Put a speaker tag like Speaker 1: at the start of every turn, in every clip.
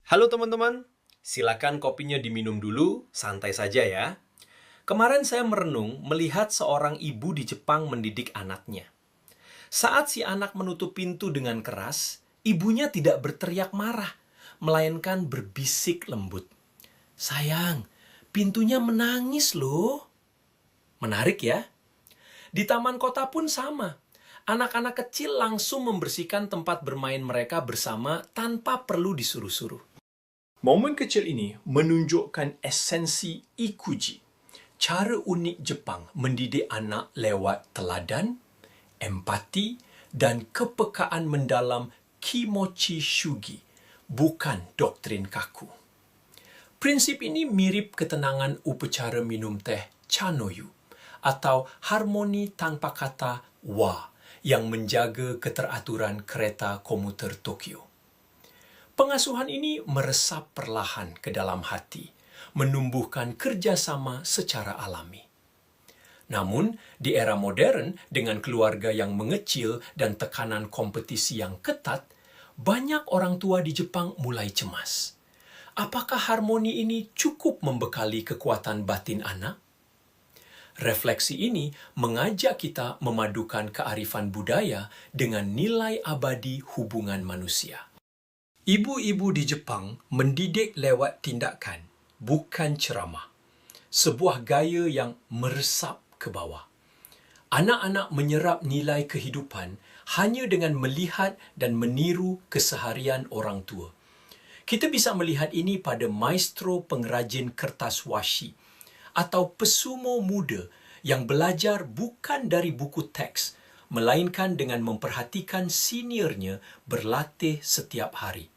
Speaker 1: Halo teman-teman, silakan kopinya diminum dulu, santai saja ya. Kemarin saya merenung melihat seorang ibu di Jepang mendidik anaknya. Saat si anak menutup pintu dengan keras, ibunya tidak berteriak marah, melainkan berbisik lembut. Sayang, pintunya menangis loh. Menarik ya? Di taman kota pun sama. Anak-anak kecil langsung membersihkan tempat bermain mereka bersama tanpa perlu disuruh-suruh. Momen kecil ini menunjukkan esensi ikuji. Cara unik Jepang mendidik anak lewat teladan, empati, dan kepekaan mendalam kimochi shugi, bukan doktrin kaku. Prinsip ini mirip ketenangan upacara minum teh chanoyu, atau harmoni tanpa kata wa, yang menjaga keteraturan kereta komuter Tokyo. Pengasuhan ini meresap perlahan ke dalam hati, menumbuhkan kerjasama secara alami. Namun, di era modern dengan keluarga yang mengecil dan tekanan kompetisi yang ketat, banyak orang tua di Jepang mulai cemas. Apakah harmoni ini cukup membekali kekuatan batin anak? Refleksi ini mengajak kita memadukan kearifan budaya dengan nilai abadi hubungan manusia. Ibu-ibu di Jepang mendidik lewat tindakan, bukan ceramah. Sebuah gaya yang meresap ke bawah. Anak-anak menyerap nilai kehidupan hanya dengan melihat dan meniru keseharian orang tua. Kita bisa melihat ini pada maestro pengrajin kertas washi atau pesumo muda yang belajar bukan dari buku teks, melainkan dengan memperhatikan seniornya berlatih setiap hari.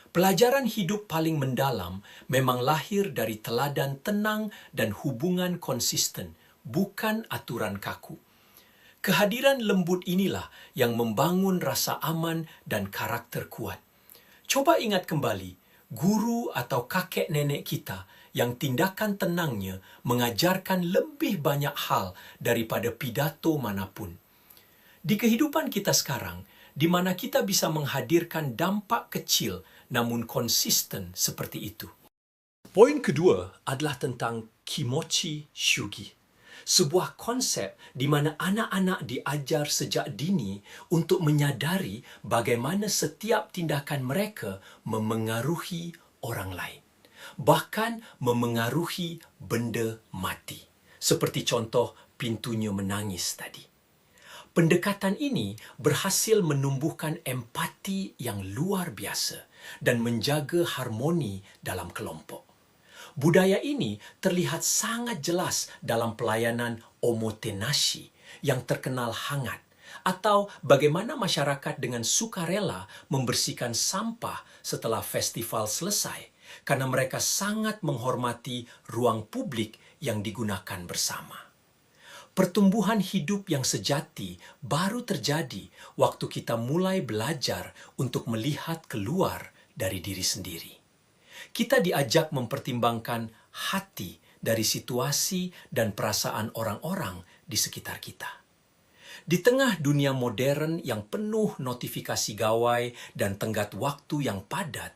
Speaker 1: Pelajaran hidup paling mendalam memang lahir dari teladan tenang dan hubungan konsisten, bukan aturan kaku. Kehadiran lembut inilah yang membangun rasa aman dan karakter kuat. Coba ingat kembali, guru atau kakek nenek kita yang tindakan tenangnya mengajarkan lebih banyak hal daripada pidato manapun. Di kehidupan kita sekarang, di mana kita bisa menghadirkan dampak kecil namun konsisten seperti itu. Poin kedua adalah tentang kimochi shugi. Sebuah konsep di mana anak-anak diajar sejak dini untuk menyadari bagaimana setiap tindakan mereka memengaruhi orang lain. Bahkan memengaruhi benda mati. Seperti contoh pintunya menangis tadi. Pendekatan ini berhasil menumbuhkan empati yang luar biasa dan menjaga harmoni dalam kelompok. Budaya ini terlihat sangat jelas dalam pelayanan omotenashi yang terkenal hangat, atau bagaimana masyarakat dengan sukarela membersihkan sampah setelah festival selesai karena mereka sangat menghormati ruang publik yang digunakan bersama. Pertumbuhan hidup yang sejati baru terjadi waktu kita mulai belajar untuk melihat keluar dari diri sendiri. Kita diajak mempertimbangkan hati dari situasi dan perasaan orang-orang di sekitar kita. Di tengah dunia modern yang penuh notifikasi gawai dan tenggat waktu yang padat,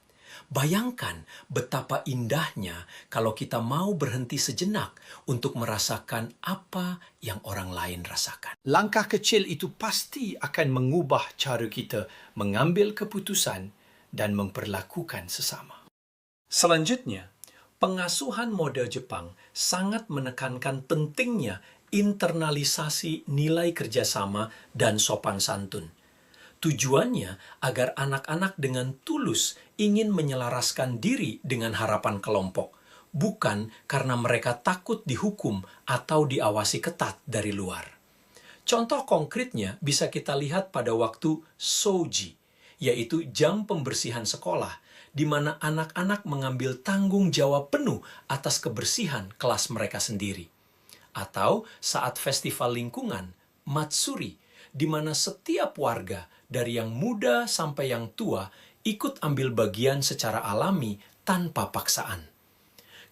Speaker 1: bayangkan betapa indahnya kalau kita mau berhenti sejenak untuk merasakan apa yang orang lain rasakan. Langkah kecil itu pasti akan mengubah cara kita mengambil keputusan dan memperlakukan sesama. Selanjutnya, pengasuhan model Jepang sangat menekankan pentingnya internalisasi nilai kerjasama dan sopan santun. Tujuannya agar anak-anak dengan tulus ingin menyelaraskan diri dengan harapan kelompok, bukan karena mereka takut dihukum atau diawasi ketat dari luar. Contoh konkretnya bisa kita lihat pada waktu Souji, yaitu jam pembersihan sekolah, di mana anak-anak mengambil tanggung jawab penuh atas kebersihan kelas mereka sendiri. Atau saat festival lingkungan, Matsuri, di mana setiap warga, dari yang muda sampai yang tua, ikut ambil bagian secara alami tanpa paksaan.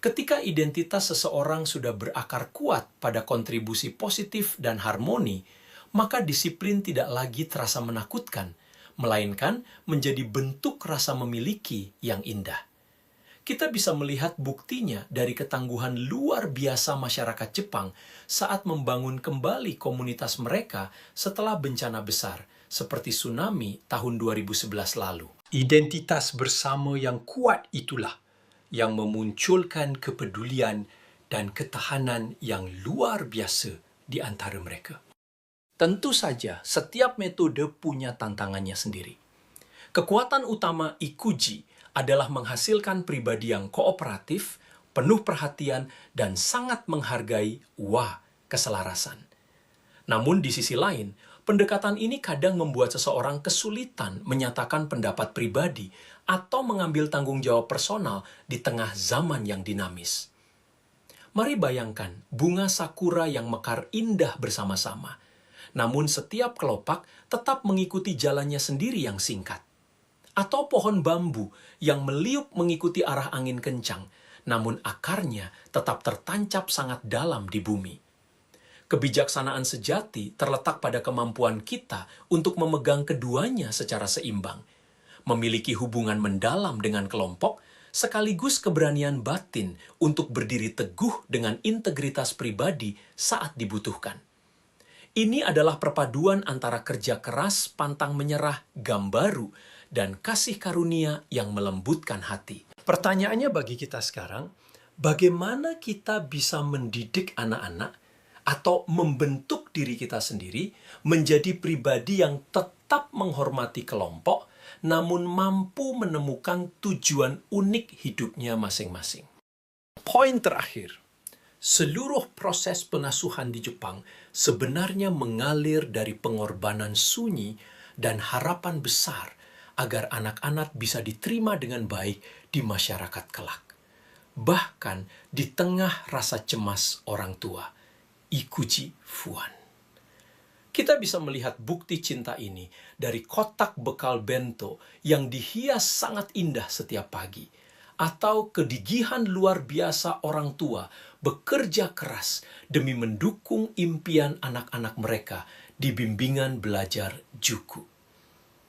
Speaker 1: Ketika identitas seseorang sudah berakar kuat pada kontribusi positif dan harmoni, maka disiplin tidak lagi terasa menakutkan, melainkan menjadi bentuk rasa memiliki yang indah. Kita bisa melihat buktinya dari ketangguhan luar biasa masyarakat Jepang saat membangun kembali komunitas mereka setelah bencana besar seperti tsunami tahun 2011 lalu.
Speaker 2: Identitas bersama yang kuat itulah yang memunculkan kepedulian dan ketahanan yang luar biasa di antara mereka.
Speaker 1: Tentu saja, setiap metode punya tantangannya sendiri. Kekuatan utama Ikuji adalah menghasilkan pribadi yang kooperatif, penuh perhatian, dan sangat menghargai keselarasan. Namun di sisi lain, pendekatan ini kadang membuat seseorang kesulitan menyatakan pendapat pribadi atau mengambil tanggung jawab personal di tengah zaman yang dinamis. Mari bayangkan bunga sakura yang mekar indah bersama-sama, namun setiap kelopak tetap mengikuti jalannya sendiri yang singkat. Atau pohon bambu yang meliuk mengikuti arah angin kencang, namun akarnya tetap tertancap sangat dalam di bumi. Kebijaksanaan sejati terletak pada kemampuan kita untuk memegang keduanya secara seimbang, memiliki hubungan mendalam dengan kelompok, sekaligus keberanian batin untuk berdiri teguh dengan integritas pribadi saat dibutuhkan. Ini adalah perpaduan antara kerja keras, pantang menyerah, gambaru, dan kasih karunia yang melembutkan hati.
Speaker 2: Pertanyaannya bagi kita sekarang, bagaimana kita bisa mendidik anak-anak atau membentuk diri kita sendiri menjadi pribadi yang tetap menghormati kelompok, namun mampu menemukan tujuan unik hidupnya masing-masing. Poin terakhir, seluruh proses pengasuhan di Jepang sebenarnya mengalir dari pengorbanan sunyi dan harapan besar agar anak-anak bisa diterima dengan baik di masyarakat kelak. Bahkan di tengah rasa cemas orang tua, Ikuji Fuan. Kita bisa melihat bukti cinta ini dari kotak bekal bento yang dihias sangat indah setiap pagi, atau kegigihan luar biasa orang tua bekerja keras demi mendukung impian anak-anak mereka di bimbingan belajar Juku.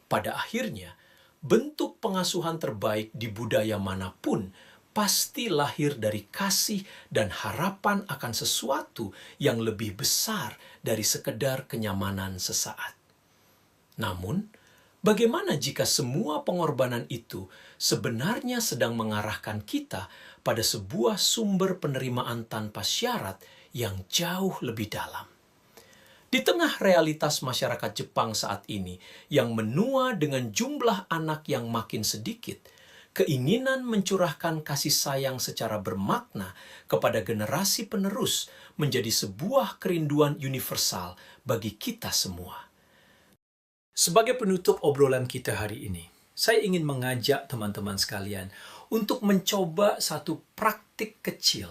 Speaker 2: Pada akhirnya, bentuk pengasuhan terbaik di budaya manapun pasti lahir dari kasih dan harapan akan sesuatu yang lebih besar dari sekedar kenyamanan sesaat. Namun, bagaimana jika semua pengorbanan itu sebenarnya sedang mengarahkan kita pada sebuah sumber penerimaan tanpa syarat yang jauh lebih dalam? Di tengah realitas masyarakat Jepang saat ini yang menua dengan jumlah anak yang makin sedikit, keinginan mencurahkan kasih sayang secara bermakna kepada generasi penerus menjadi sebuah kerinduan universal bagi kita semua. Sebagai penutup obrolan kita hari ini, saya ingin mengajak teman-teman sekalian untuk mencoba satu praktik kecil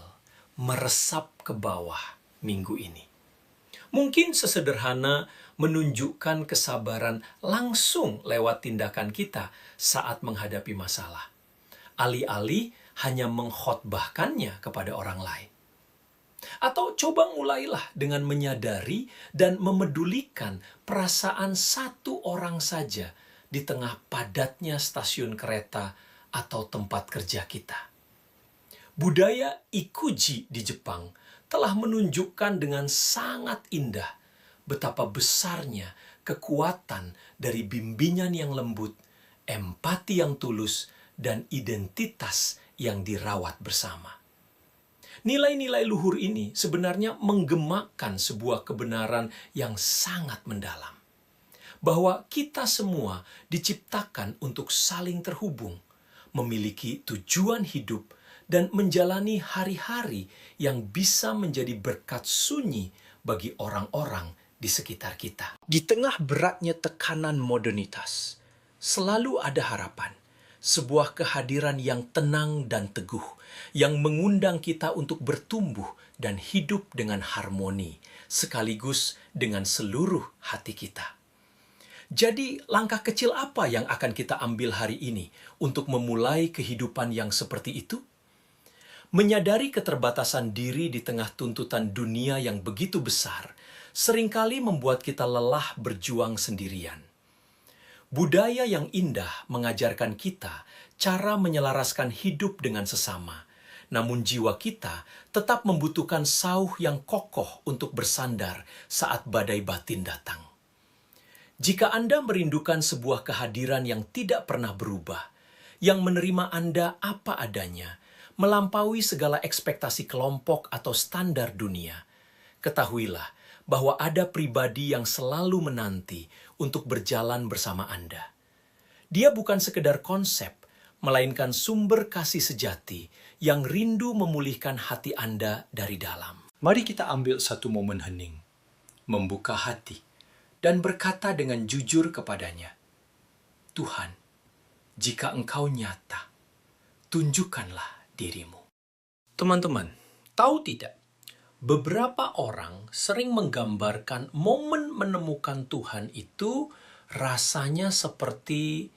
Speaker 2: meresap ke bawah minggu ini. Mungkin sesederhana menunjukkan kesabaran langsung lewat tindakan kita saat menghadapi masalah, alih-alih hanya mengkhotbahkannya kepada orang lain. Atau coba mulailah dengan menyadari dan memedulikan perasaan satu orang saja di tengah padatnya stasiun kereta atau tempat kerja kita. Budaya Ikuji di Jepang telah menunjukkan dengan sangat indah betapa besarnya kekuatan dari bimbingan yang lembut, empati yang tulus, dan identitas yang dirawat bersama. Nilai-nilai luhur ini sebenarnya menggemakkan sebuah kebenaran yang sangat mendalam. Bahwa kita semua diciptakan untuk saling terhubung, memiliki tujuan hidup, dan menjalani hari-hari yang bisa menjadi berkat sunyi bagi orang-orang di sekitar kita. Di tengah beratnya tekanan modernitas, selalu ada harapan, sebuah kehadiran yang tenang dan teguh, yang mengundang kita untuk bertumbuh dan hidup dengan harmoni, sekaligus dengan seluruh hati kita. Jadi, langkah kecil apa yang akan kita ambil hari ini untuk memulai kehidupan yang seperti itu? Menyadari keterbatasan diri di tengah tuntutan dunia yang begitu besar, seringkali membuat kita lelah berjuang sendirian. Budaya yang indah mengajarkan kita cara menyelaraskan hidup dengan sesama. Namun jiwa kita tetap membutuhkan sauh yang kokoh untuk bersandar saat badai batin datang. Jika Anda merindukan sebuah kehadiran yang tidak pernah berubah, yang menerima Anda apa adanya, melampaui segala ekspektasi kelompok atau standar dunia, ketahuilah bahwa ada pribadi yang selalu menanti untuk berjalan bersama Anda. Dia bukan sekedar konsep, melainkan sumber kasih sejati yang rindu memulihkan hati Anda dari dalam.
Speaker 3: Mari kita ambil satu momen hening, membuka hati, dan berkata dengan jujur kepadanya, Tuhan, jika Engkau nyata, tunjukkanlah dirimu.
Speaker 2: Teman-teman, tahu tidak? Beberapa orang sering menggambarkan momen menemukan Tuhan itu rasanya seperti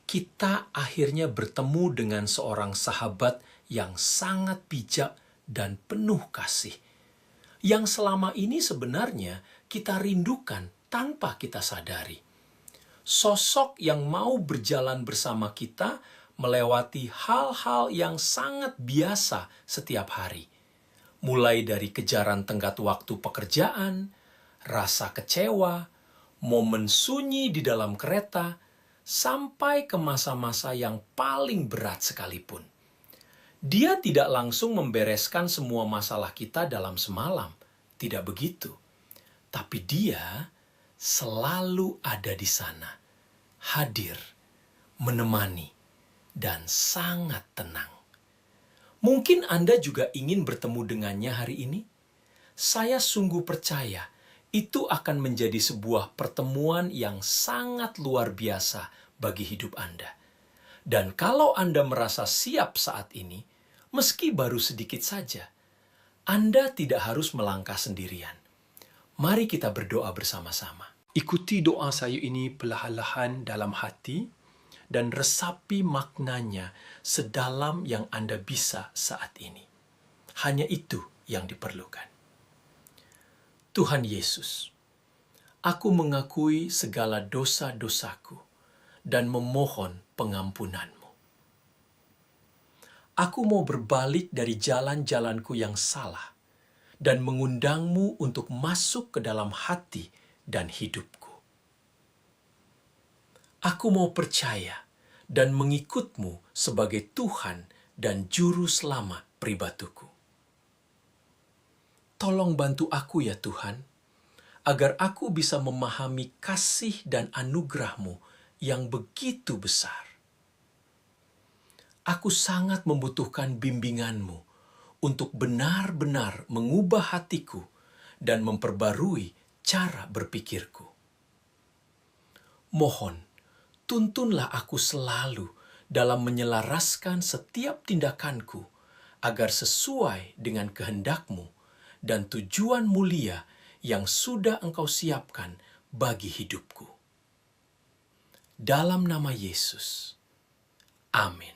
Speaker 2: kita akhirnya bertemu dengan seorang sahabat yang sangat bijak dan penuh kasih. Yang selama ini sebenarnya kita rindukan tanpa kita sadari. Sosok yang mau berjalan bersama kita melewati hal-hal yang sangat biasa setiap hari. Mulai dari kejaran tenggat waktu pekerjaan, rasa kecewa, momen sunyi di dalam kereta, sampai ke masa-masa yang paling berat sekalipun. Dia tidak langsung membereskan semua masalah kita dalam semalam. Tidak begitu. Tapi dia selalu ada di sana, hadir, menemani, dan sangat tenang. Mungkin Anda juga ingin bertemu dengannya hari ini. Saya sungguh percaya itu akan menjadi sebuah pertemuan yang sangat luar biasa bagi hidup Anda. Dan kalau Anda merasa siap saat ini, meski baru sedikit saja, Anda tidak harus melangkah sendirian. Mari kita berdoa bersama-sama.
Speaker 3: Ikuti doa saya ini perlahan-lahan dalam hati, dan resapi maknanya sedalam yang Anda bisa saat ini. Hanya itu yang diperlukan.
Speaker 2: Tuhan Yesus, aku mengakui segala dosa-dosaku dan memohon pengampunan-Mu. Aku mau berbalik dari jalan-jalanku yang salah dan mengundang-Mu untuk masuk ke dalam hati dan hidupku. Aku mau percaya dan mengikut-Mu sebagai Tuhan dan Juru Selamat pribadiku. Tolong bantu aku ya Tuhan, agar aku bisa memahami kasih dan anugerah-Mu yang begitu besar. Aku sangat membutuhkan bimbingan-Mu untuk benar-benar mengubah hatiku dan memperbarui cara berpikirku. Mohon, tuntunlah aku selalu dalam menyelaraskan setiap tindakanku agar sesuai dengan kehendak-Mu dan tujuan mulia yang sudah Engkau siapkan bagi hidupku. Dalam nama Yesus. Amin.